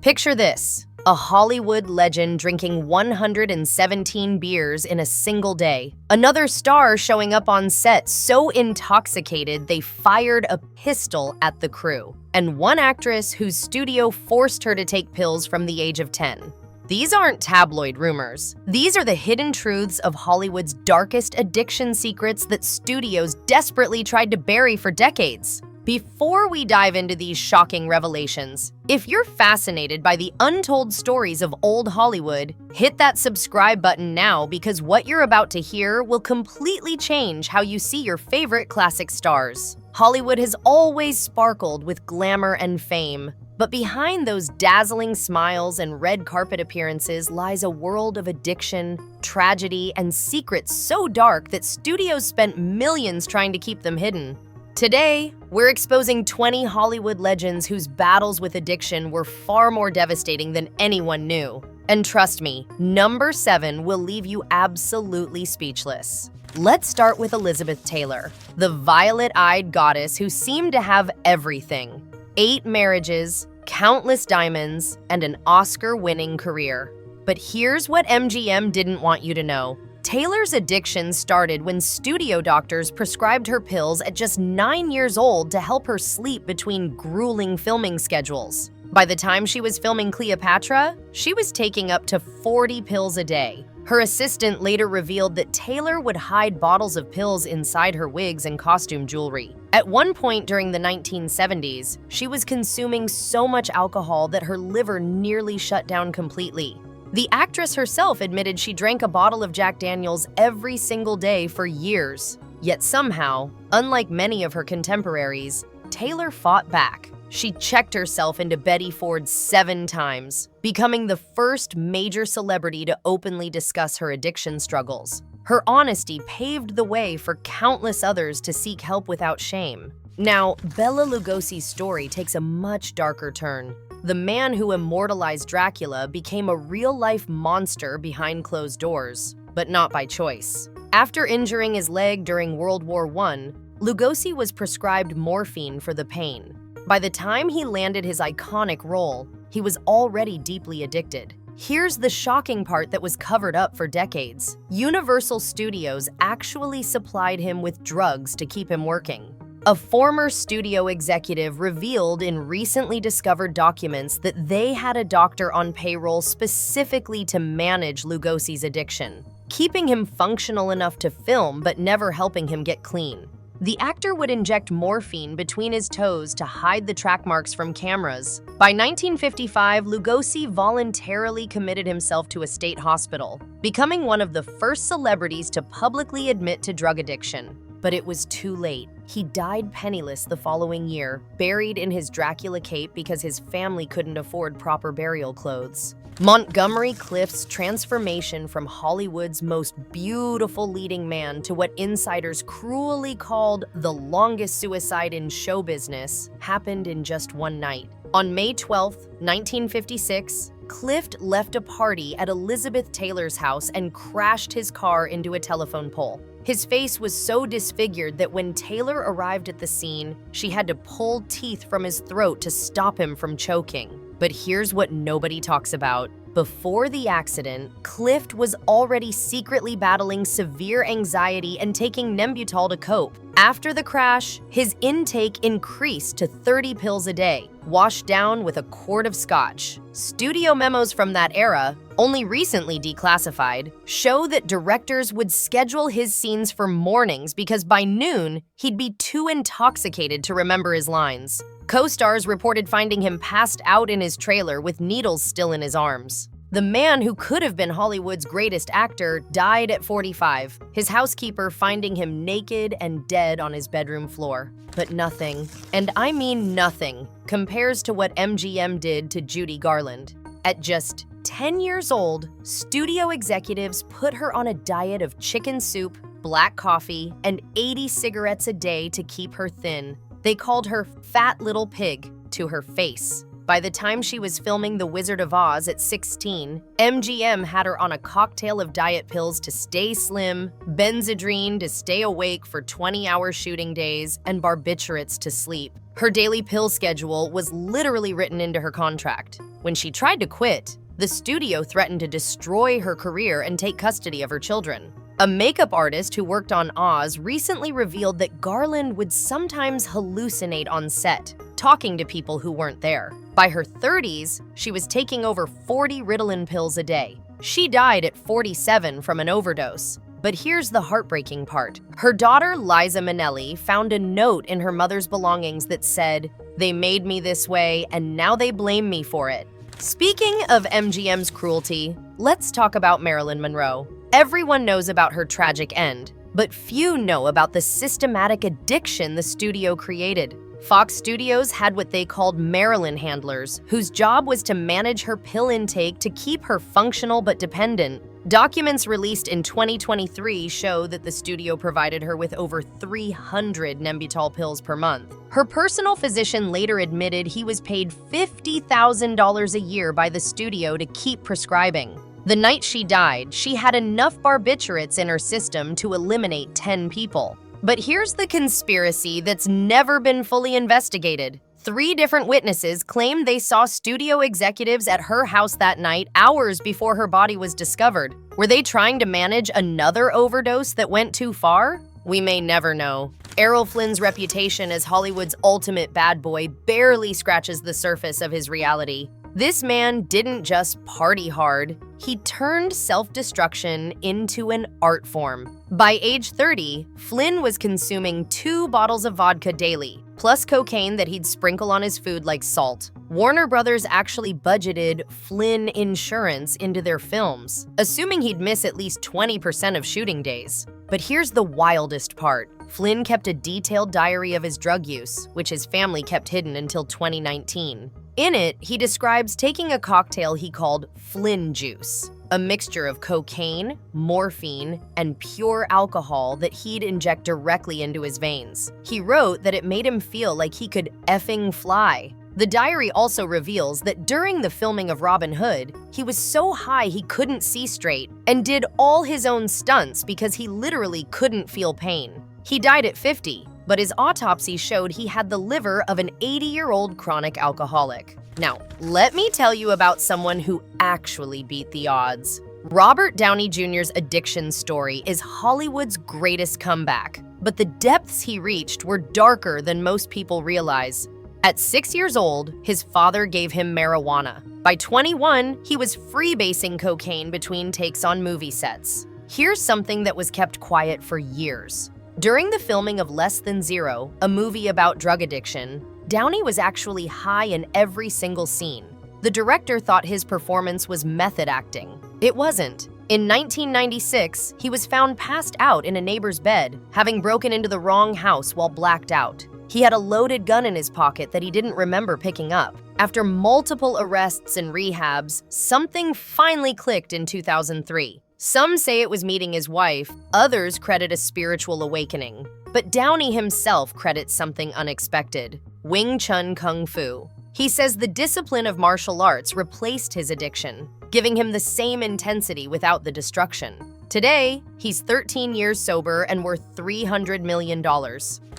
Picture this: a Hollywood legend drinking 117 beers in a single day. Another star showing up on set so intoxicated they fired a pistol at the crew. And one actress whose studio forced her to take pills from the age of 10. These aren't tabloid rumors. These are the hidden truths of Hollywood's darkest addiction secrets that studios desperately tried to bury for decades. Before we dive into these shocking revelations, if you're fascinated by the untold stories of old Hollywood, hit that subscribe button now because what you're about to hear will completely change how you see your favorite classic stars. Hollywood has always sparkled with glamour and fame, but behind those dazzling smiles and red carpet appearances lies a world of addiction, tragedy, and secrets so dark that studios spent millions trying to keep them hidden. Today, we're exposing 20 Hollywood legends whose battles with addiction were far more devastating than anyone knew. And trust me, number 7 will leave you absolutely speechless. Let's start with Elizabeth Taylor, the violet-eyed goddess who seemed to have everything: 8 marriages, countless diamonds, and an Oscar-winning career. But here's what MGM didn't want you to know. Taylor's addiction started when studio doctors prescribed her pills at just 9 years old to help her sleep between grueling filming schedules. By the time she was filming Cleopatra, she was taking up to 40 pills a day. Her assistant later revealed that Taylor would hide bottles of pills inside her wigs and costume jewelry. At one point during the 1970s, she was consuming so much alcohol that her liver nearly shut down completely. The actress herself admitted she drank a bottle of Jack Daniels every single day for years. Yet somehow, unlike many of her contemporaries, Taylor fought back. She checked herself into Betty Ford 7 times, becoming the first major celebrity to openly discuss her addiction struggles. Her honesty paved the way for countless others to seek help without shame. Now, Bela Lugosi's story takes a much darker turn. The man who immortalized Dracula became a real-life monster behind closed doors, but not by choice. After injuring his leg during World War I, Lugosi was prescribed morphine for the pain. By the time he landed his iconic role, he was already deeply addicted. Here's the shocking part that was covered up for decades. Universal Studios actually supplied him with drugs to keep him working. A former studio executive revealed in recently discovered documents that they had a doctor on payroll specifically to manage Lugosi's addiction, keeping him functional enough to film but never helping him get clean. The actor would inject morphine between his toes to hide the track marks from cameras. By 1955, Lugosi voluntarily committed himself to a state hospital, becoming one of the first celebrities to publicly admit to drug addiction. But it was too late. He died penniless the following year, buried in his Dracula cape because his family couldn't afford proper burial clothes. Montgomery Clift's transformation from Hollywood's most beautiful leading man to what insiders cruelly called the longest suicide in show business happened in just one night. On May 12, 1956, Clift left a party at Elizabeth Taylor's house and crashed his car into a telephone pole. His face was so disfigured that when Taylor arrived at the scene, she had to pull teeth from his throat to stop him from choking. But here's what nobody talks about. Before the accident, Clift was already secretly battling severe anxiety and taking Nembutal to cope. After the crash, his intake increased to 30 pills a day, washed down with a quart of scotch. Studio memos from that era, only recently declassified, show that directors would schedule his scenes for mornings because by noon, he'd be too intoxicated to remember his lines. Co-stars reported finding him passed out in his trailer with needles still in his arms. The man who could have been Hollywood's greatest actor died at 45, his housekeeper finding him naked and dead on his bedroom floor. But nothing, and I mean nothing, compares to what MGM did to Judy Garland. At just 10 years old, studio executives put her on a diet of chicken soup, black coffee, and 80 cigarettes a day to keep her thin. They called her Fat Little Pig to her face. By the time she was filming The Wizard of Oz at 16, MGM had her on a cocktail of diet pills to stay slim, Benzedrine to stay awake for 20-hour shooting days, and barbiturates to sleep. Her daily pill schedule was literally written into her contract. When she tried to quit, the studio threatened to destroy her career and take custody of her children. A makeup artist who worked on Oz recently revealed that Garland would sometimes hallucinate on set, talking to people who weren't there. By her 30s, she was taking over 40 Ritalin pills a day. She died at 47 from an overdose. But here's the heartbreaking part. Her daughter, Liza Minnelli, found a note in her mother's belongings that said, "They made me this way, and now they blame me for it." Speaking of MGM's cruelty, let's talk about Marilyn Monroe. Everyone knows about her tragic end, but few know about the systematic addiction the studio created. Fox Studios had what they called Marilyn handlers, whose job was to manage her pill intake to keep her functional but dependent. Documents released in 2023 show that the studio provided her with over 300 Nembutal pills per month. Her personal physician later admitted he was paid $50,000 a year by the studio to keep prescribing. The night she died, she had enough barbiturates in her system to eliminate 10 people. But here's the conspiracy that's never been fully investigated. 3 different witnesses claimed they saw studio executives at her house that night hours before her body was discovered. Were they trying to manage another overdose that went too far? We may never know. Errol Flynn's reputation as Hollywood's ultimate bad boy barely scratches the surface of his reality. This man didn't just party hard, he turned self-destruction into an art form. By age 30, Flynn was consuming 2 bottles of vodka daily, plus cocaine that he'd sprinkle on his food like salt. Warner Brothers actually budgeted Flynn insurance into their films, assuming he'd miss at least 20% of shooting days. But here's the wildest part. Flynn kept a detailed diary of his drug use, which his family kept hidden until 2019. In it, he describes taking a cocktail he called Flynn juice, a mixture of cocaine, morphine, and pure alcohol that he'd inject directly into his veins. He wrote that it made him feel like he could effing fly. The diary also reveals that during the filming of Robin Hood, he was so high he couldn't see straight and did all his own stunts because he literally couldn't feel pain. He died at 50, but his autopsy showed he had the liver of an 80-year-old chronic alcoholic. Now, let me tell you about someone who actually beat the odds. Robert Downey Jr.'s addiction story is Hollywood's greatest comeback, but the depths he reached were darker than most people realize. At 6 years old, his father gave him marijuana. By 21, he was freebasing cocaine between takes on movie sets. Here's something that was kept quiet for years. During the filming of Less Than Zero, a movie about drug addiction, Downey was actually high in every single scene. The director thought his performance was method acting. It wasn't. In 1996, he was found passed out in a neighbor's bed, having broken into the wrong house while blacked out. He had a loaded gun in his pocket that he didn't remember picking up. After multiple arrests and rehabs, something finally clicked in 2003. Some say it was meeting his wife, others credit a spiritual awakening. But Downey himself credits something unexpected: Wing Chun Kung Fu. He says the discipline of martial arts replaced his addiction, giving him the same intensity without the destruction. Today, he's 13 years sober and worth $300 million.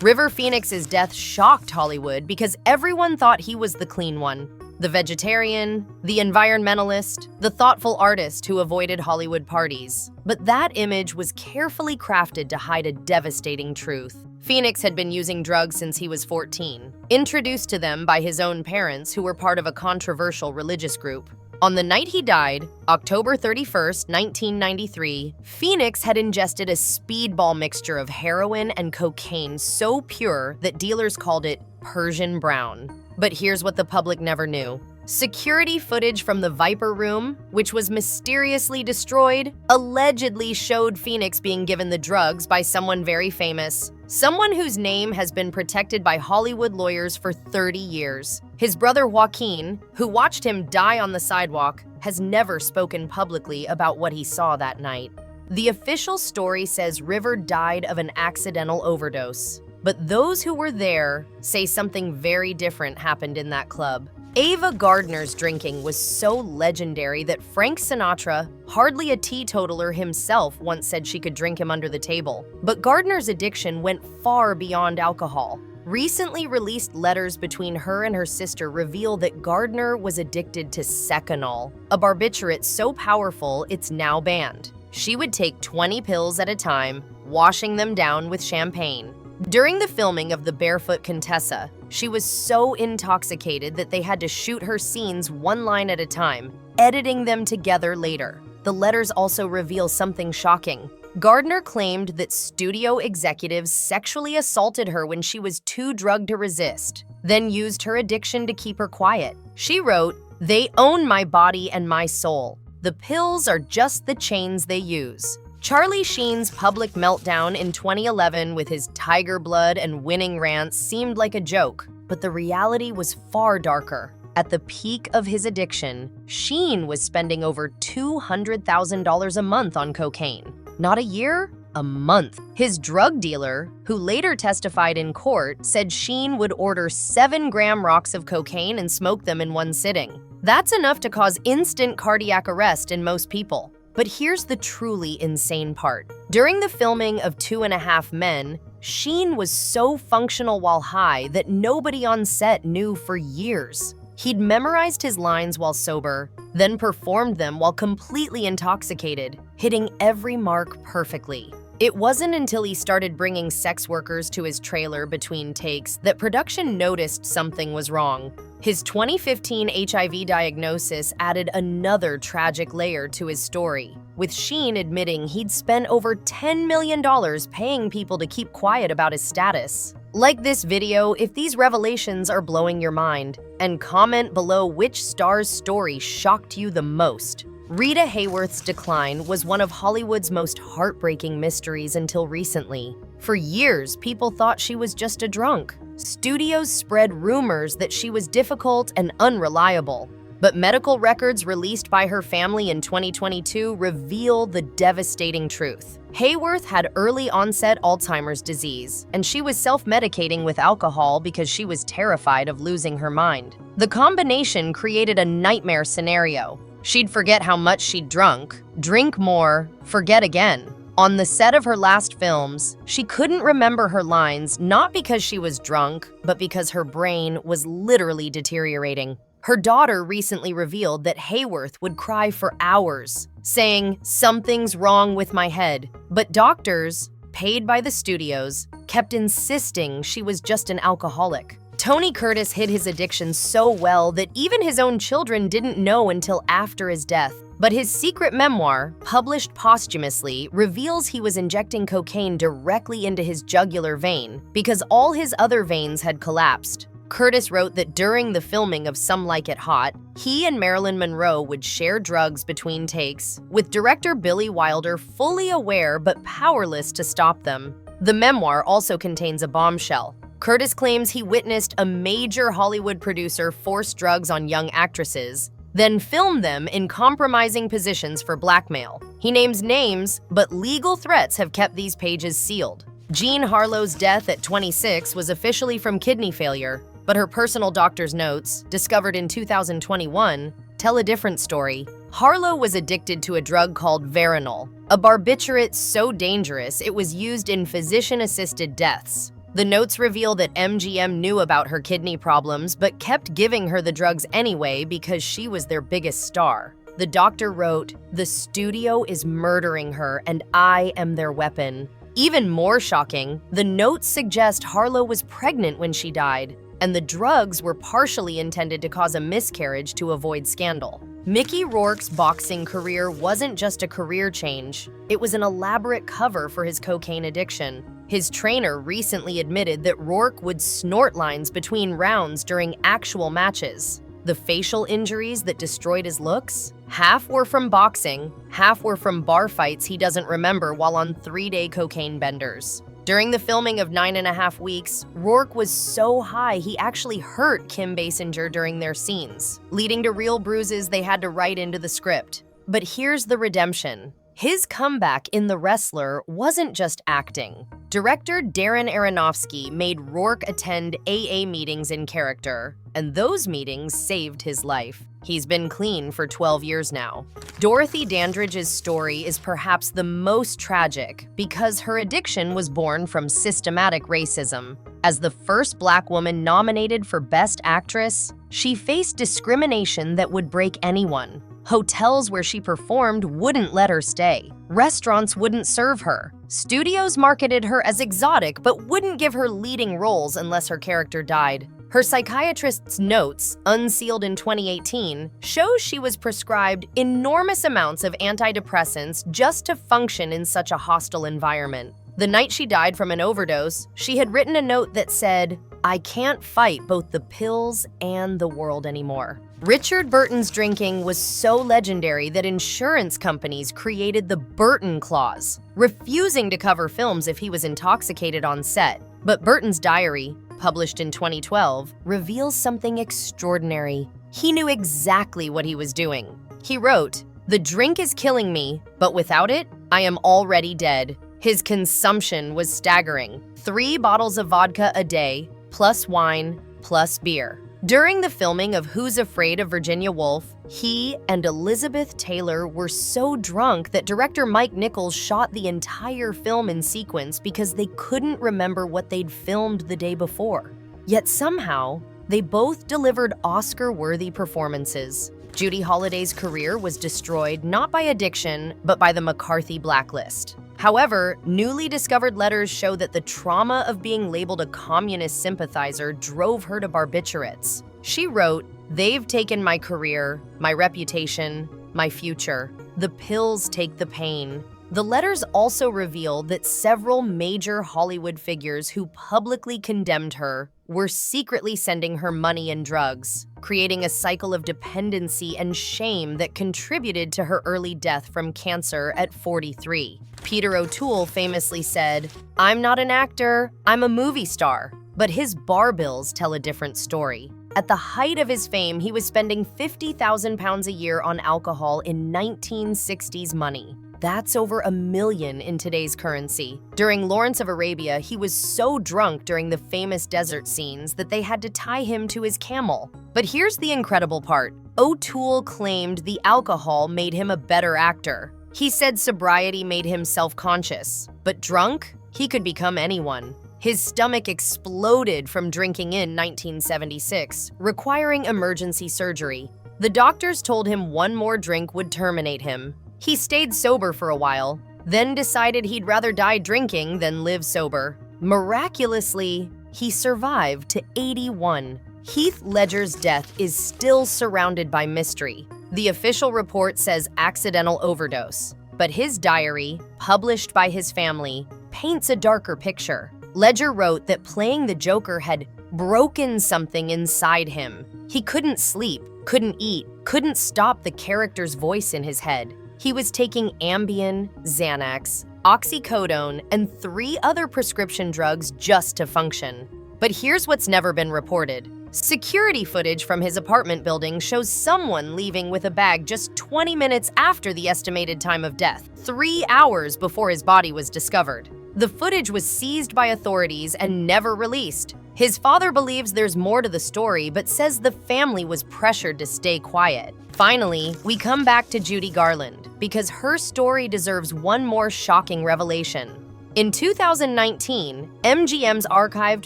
River Phoenix's death shocked Hollywood because everyone thought he was the clean one. The vegetarian, the environmentalist, the thoughtful artist who avoided Hollywood parties. But that image was carefully crafted to hide a devastating truth. Phoenix had been using drugs since he was 14, introduced to them by his own parents who were part of a controversial religious group. On the night he died, October 31st, 1993, Phoenix had ingested a speedball mixture of heroin and cocaine so pure that dealers called it Persian brown. But here's what the public never knew. Security footage from the Viper Room, which was mysteriously destroyed, allegedly showed Phoenix being given the drugs by someone very famous, someone whose name has been protected by Hollywood lawyers for 30 years. His brother Joaquin, who watched him die on the sidewalk, has never spoken publicly about what he saw that night. The official story says River died of an accidental overdose. But those who were there say something very different happened in that club. Ava Gardner's drinking was so legendary that Frank Sinatra, hardly a teetotaler himself, once said she could drink him under the table. But Gardner's addiction went far beyond alcohol. Recently released letters between her and her sister reveal that Gardner was addicted to Seconal, a barbiturate so powerful it's now banned. She would take 20 pills at a time, washing them down with champagne. During the filming of The Barefoot Contessa, she was so intoxicated that they had to shoot her scenes one line at a time, editing them together later. The letters also reveal something shocking. Gardner claimed that studio executives sexually assaulted her when she was too drugged to resist, then used her addiction to keep her quiet. She wrote, "They own my body and my soul. The pills are just the chains they use." Charlie Sheen's public meltdown in 2011 with his tiger blood and winning rants seemed like a joke, but the reality was far darker. At the peak of his addiction, Sheen was spending over $200,000 a month on cocaine. Not a year, a month. His drug dealer, who later testified in court, said Sheen would order 7-gram rocks of cocaine and smoke them in one sitting. That's enough to cause instant cardiac arrest in most people. But here's the truly insane part. During the filming of 2.5 Men, Sheen was so functional while high that nobody on set knew for years. He'd memorized his lines while sober, then performed them while completely intoxicated, hitting every mark perfectly. It wasn't until he started bringing sex workers to his trailer between takes that production noticed something was wrong. His 2015 HIV diagnosis added another tragic layer to his story, with Sheen admitting he'd spent over $10 million paying people to keep quiet about his status. Like this video if these revelations are blowing your mind, and comment below which star's story shocked you the most. Rita Hayworth's decline was one of Hollywood's most heartbreaking mysteries until recently. For years, people thought she was just a drunk. Studios spread rumors that she was difficult and unreliable. But medical records released by her family in 2022 reveal the devastating truth. Hayworth had early-onset Alzheimer's disease, and she was self-medicating with alcohol because she was terrified of losing her mind. The combination created a nightmare scenario. She'd forget how much she'd drunk, drink more, forget again. On the set of her last films, she couldn't remember her lines not because she was drunk, but because her brain was literally deteriorating. Her daughter recently revealed that Hayworth would cry for hours, saying, "Something's wrong with my head." But doctors, paid by the studios, kept insisting she was just an alcoholic. Tony Curtis hid his addiction so well that even his own children didn't know until after his death. But his secret memoir, published posthumously, reveals he was injecting cocaine directly into his jugular vein because all his other veins had collapsed. Curtis wrote that during the filming of Some Like It Hot, he and Marilyn Monroe would share drugs between takes, with director Billy Wilder fully aware but powerless to stop them. The memoir also contains a bombshell. Curtis claims he witnessed a major Hollywood producer force drugs on young actresses, then film them in compromising positions for blackmail. He names names, but legal threats have kept these pages sealed. Jean Harlow's death at 26 was officially from kidney failure, but her personal doctor's notes, discovered in 2021, tell a different story. Harlow was addicted to a drug called Veronal, a barbiturate so dangerous it was used in physician-assisted deaths. The notes reveal that MGM knew about her kidney problems but kept giving her the drugs anyway because she was their biggest star. The doctor wrote, "The studio is murdering her and I am their weapon." Even more shocking, the notes suggest Harlow was pregnant when she died, and the drugs were partially intended to cause a miscarriage to avoid scandal. Mickey Rourke's boxing career wasn't just a career change, it was an elaborate cover for his cocaine addiction. His trainer recently admitted that Rourke would snort lines between rounds during actual matches. The facial injuries that destroyed his looks? Half were from boxing, half were from bar fights he doesn't remember while on 3-day cocaine benders. During the filming of 9.5 Weeks, Rourke was so high he actually hurt Kim Basinger during their scenes, leading to real bruises they had to write into the script. But here's the redemption. His comeback in The Wrestler wasn't just acting. Director Darren Aronofsky made Rourke attend AA meetings in character, and those meetings saved his life. He's been clean for 12 years now. Dorothy Dandridge's story is perhaps the most tragic because her addiction was born from systematic racism. As the first Black woman nominated for Best Actress, she faced discrimination that would break anyone. Hotels where she performed wouldn't let her stay. Restaurants wouldn't serve her. Studios marketed her as exotic but wouldn't give her leading roles unless her character died. Her psychiatrist's notes, unsealed in 2018, shows she was prescribed enormous amounts of antidepressants just to function in such a hostile environment. The night she died from an overdose, she had written a note that said, "I can't fight both the pills and the world anymore." Richard Burton's drinking was so legendary that insurance companies created the Burton Clause, refusing to cover films if he was intoxicated on set. But Burton's diary, published in 2012, reveals something extraordinary. He knew exactly what he was doing. He wrote, "The drink is killing me, but without it, I am already dead." His consumption was staggering: 3 bottles of vodka a day, plus wine, plus beer. During the filming of Who's Afraid of Virginia Woolf, he and Elizabeth Taylor were so drunk that director Mike Nichols shot the entire film in sequence because they couldn't remember what they'd filmed the day before. Yet somehow, they both delivered Oscar-worthy performances. Judy Holliday's career was destroyed not by addiction, but by the McCarthy blacklist. However, newly discovered letters show that the trauma of being labeled a communist sympathizer drove her to barbiturates. She wrote, "They've taken my career, my reputation, my future. The pills take the pain." The letters also reveal that several major Hollywood figures who publicly condemned her were secretly sending her money and drugs, creating a cycle of dependency and shame that contributed to her early death from cancer at 43. Peter O'Toole famously said, "I'm not an actor, I'm a movie star." But his bar bills tell a different story. At the height of his fame, he was spending £50,000 a year on alcohol in 1960s money. That's over $1 million in today's currency. During Lawrence of Arabia, he was so drunk during the famous desert scenes that they had to tie him to his camel. But here's the incredible part. O'Toole claimed the alcohol made him a better actor. He said sobriety made him self-conscious, but drunk, he could become anyone. His stomach exploded from drinking in 1976, requiring emergency surgery. The doctors told him one more drink would terminate him. He stayed sober for a while, then decided he'd rather die drinking than live sober. Miraculously, he survived to 81. Heath Ledger's death is still surrounded by mystery. The official report says accidental overdose, but his diary, published by his family, paints a darker picture. Ledger wrote that playing the Joker had broken something inside him. He couldn't sleep, couldn't eat, couldn't stop the character's voice in his head. He was taking Ambien, Xanax, oxycodone, and 3 other prescription drugs just to function. But here's what's never been reported. Security footage from his apartment building shows someone leaving with a bag just 20 minutes after the estimated time of death, 3 hours before his body was discovered. The footage was seized by authorities and never released. His father believes there's more to the story, but says the family was pressured to stay quiet. Finally, we come back to Judy Garland, because her story deserves one more shocking revelation. In 2019, MGM's archived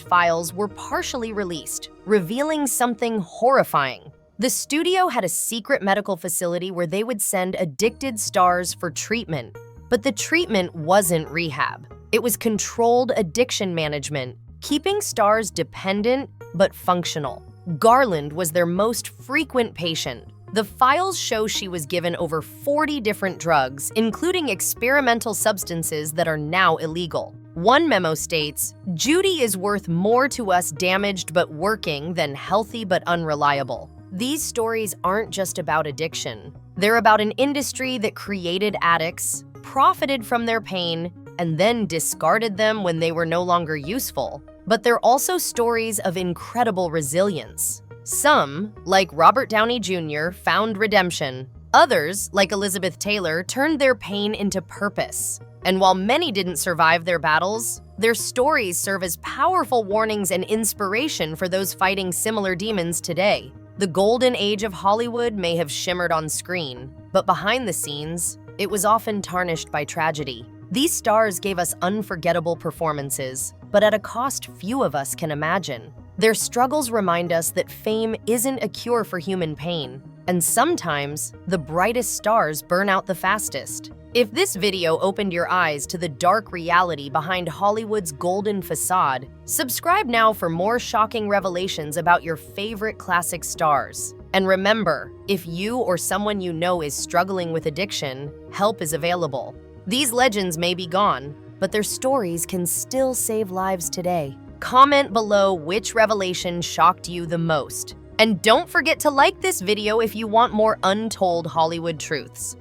files were partially released, revealing something horrifying. The studio had a secret medical facility where they would send addicted stars for treatment. But the treatment wasn't rehab. It was controlled addiction management, keeping stars dependent but functional. Garland was their most frequent patient. The files show she was given over 40 different drugs, including experimental substances that are now illegal. One memo states, "Judy is worth more to us damaged but working than healthy but unreliable." These stories aren't just about addiction. They're about an industry that created addicts, profited from their pain, and then discarded them when they were no longer useful. But they're also stories of incredible resilience. Some, like Robert Downey Jr., found redemption. Others, like Elizabeth Taylor, turned their pain into purpose. And while many didn't survive their battles, their stories serve as powerful warnings and inspiration for those fighting similar demons today. The golden age of Hollywood may have shimmered on screen, but behind the scenes, it was often tarnished by tragedy. These stars gave us unforgettable performances, but at a cost few of us can imagine. Their struggles remind us that fame isn't a cure for human pain, and sometimes the brightest stars burn out the fastest. If this video opened your eyes to the dark reality behind Hollywood's golden facade, subscribe now for more shocking revelations about your favorite classic stars. And remember, if you or someone you know is struggling with addiction, help is available. These legends may be gone, but their stories can still save lives today. Comment below which revelation shocked you the most. And don't forget to like this video if you want more untold Hollywood truths.